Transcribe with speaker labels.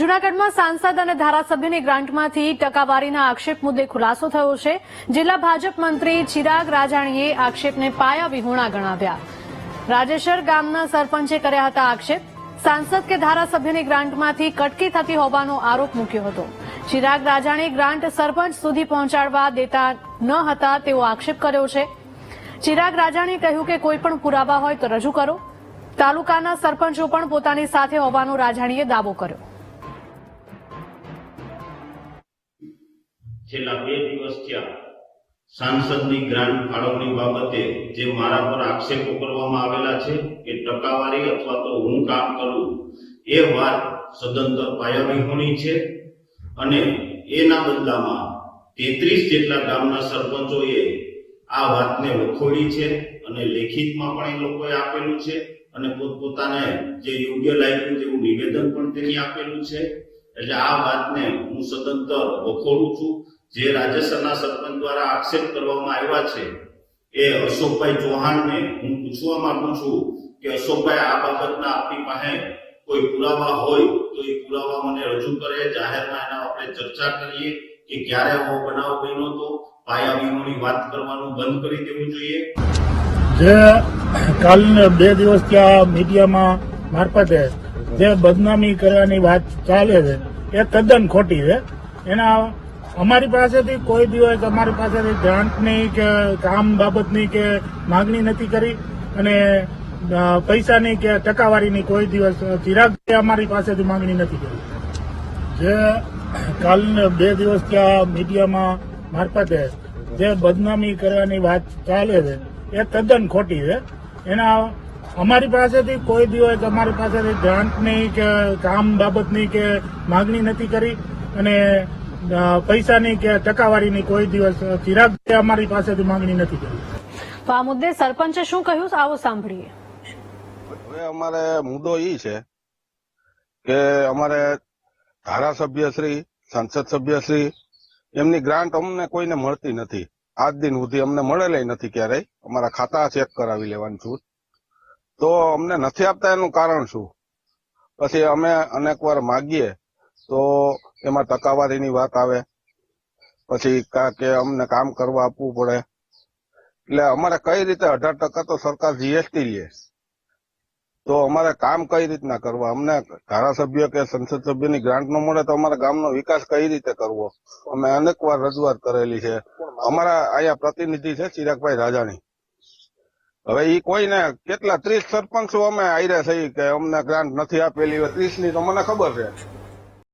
Speaker 1: જૂનાગઢમાં સાંસદ અને ધારાસભ્યની ગ્રાન્ટમાંથી ટકાવારીના આક્ષેપ મુદ્દે ખુલાસો થયો છે। જિલ્લા ભાજપ મંત્રી ચિરાગ રાજાણીએ આક્ષેપને પાયા વિહોણા ગણાવ્યા। રાજેશ્વર ગામના સરપંચે કર્યા હતા આક્ષેપ। સાંસદ કે ધારાસભ્યની ગ્રાન્ટમાંથી કટકી થતી હોવાનો આરોપ મૂક્યો હતો। ચિરાગ રાજાણીએ ગ્રાન્ટ સરપંચ સુધી પહોંચાડવા દેતા ન હતા તેવો આક્ષેપ કર્યો છે। ચિરાગ રાજાણીએ કહ્યું કે કોઈપણ પુરાવા હોય તો રજૂ કરો। તાલુકાના સરપંચો પણ પોતાની સાથે હોવાનો રાજાણીએ દાવો કર્યો।
Speaker 2: છેલ્લા 2 દિવસ થયા સાંસદની ગ્રાન્ટ ફાળવણી બાબતે જે મારા પર આક્ષેપો કરવામાં આવેલા છે કે ટકાવારી અથવા તો હું કામ કરું એ વાત સદંતર પાયાવિહોણી છે અને એના બદલામાં 33 જેટલા ગામના સરપંચોએ આ વાતને વખોડી છે અને લેખિતમાં પણ એ લોકોએ આપેલું છે અને પોતપોતાને જે યોગ્ય લાગ્યું તેવું નિવેદન પણ તેની આપેલું છે। એટલે આ વાતને હું સદંતર વખોડું છું। જે રાજેશ્વરના સરપંચ દ્વારા આક્ષેપ કરવામાં આવ્યા છે એ અશોકભાઈ ચૌહાણને હું પૂછવા માંગુ છું કે અશોકભાઈ આ બાબતના આપની પાસે કોઈ પુરાવા હોય તો એ પુરાવા મને રજૂ કરે। જાહેરમાં એના આપણે ચર્ચા કરીએ કે ક્યારે આવો બનાવ બન્યો તો પાયા વિહોણી વાત કરવાનું બંધ કરી દેવું જોઈએ।
Speaker 3: જે કાલ 2 દિવસ ત્યાં મીડિયામાં મારફતે જે બદનામી કરવાની વાત ચાલે છે એ તદ્દન ખોટી છે। એના અમારી પાસેથી કોઈ દિવસ અમારી પાસેથી ગ્રાન્ટની કે કામ બાબતની કે માગણી નથી કરી અને પૈસાની કે ટકાવારીની કોઈ દિવસ ચિરાગ અમારી પાસેથી માગણી નથી કરી। જે કાલ 2 દિવસ ત્યાં મીડિયામાં મારફતે જે બદનામી કરવાની વાત ચાલે છે એ તદ્દન ખોટી છે। એના અમારી પાસેથી કોઈ દિવસ અમારી પાસેથી ગ્રાન્ટની કે કામ બાબતની કે માગણી નથી કરી અને પૈસાની કે ટકાવારીની કોઈ દિવસ ચિરાગ અમારી પાસેથી માગણી નથી કરી।
Speaker 1: તો આ મુદ્દે સરપંચે શું કહ્યું આવો સાંભળીએ।
Speaker 4: હવે અમારે મુદ્દો એ છે કે અમારે ધારાસભ્યશ્રી સંસદ સભ્યશ્રી એમની ગ્રાન્ટ અમને કોઈને મળતી નથી। આજ દિન સુધી અમને મળેલી નથી ક્યારેય। અમારા ખાતા ચેક કરાવી લેવાની છું તો અમને નથી આપતા એનું કારણ શું? પછી અમે અનેક વાર માગીએ તો એમાં ટકાવારીની વાત આવે, પછી કે અમને કામ કરવા આપવું પડે। એટલે અમારે કઈ રીતે 18% તો સરકાર જીએસટી લે તો અમારે કામ કઈ રીતના કરવા? અમને ધારાસભ્ય કે સંસદ સભ્યની ગ્રાન્ટ ન મળે તો અમારા ગામનો વિકાસ કઈ રીતે કરવો? અમે અનેક વાર રજૂઆત કરેલી છે। અમારા અહીંયા પ્રતિનિધિ છે ચિરાગભાઈ રાજાણી। હવે એ કોઈને કેટલા 30 સરપંચો અમે આયરા છીએ કે અમને ગ્રાન્ટ નથી આપેલી। 30 ની તો મને ખબર છે।